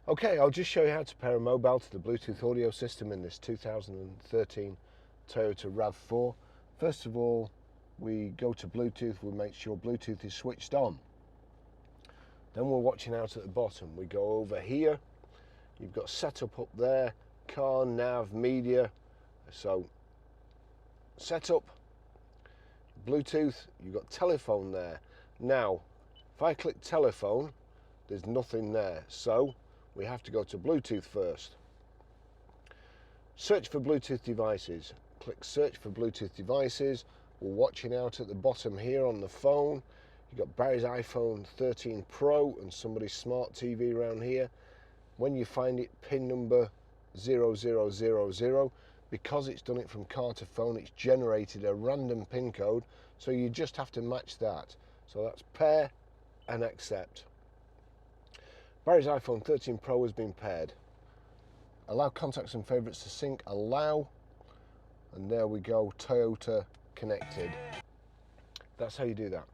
Okay, I'll just show you how to pair a mobile to the Bluetooth audio system in this 2013 Toyota RAV4. First of all, we go to Bluetooth, we make sure Bluetooth is switched on. Then we're watching out at the bottom. We go over here, you've got setup up there, car, nav, media. So setup, Bluetooth, you've got telephone there. Now, if I click telephone, there's nothing there. So we have to go to Bluetooth first. Search for Bluetooth devices. Click search for Bluetooth devices. We're watching out at the bottom here on the phone. You've got Barry's iPhone 13 Pro and somebody's smart TV around here. When you find it, pin number 0000, because it's done it from car to phone, it's generated a random pin code, so you just have to match that. So that's pair and accept. Barry's iPhone 13 Pro has been paired. Allow contacts and favourites to sync, allow, and there we go, Toyota connected. That's how you do that.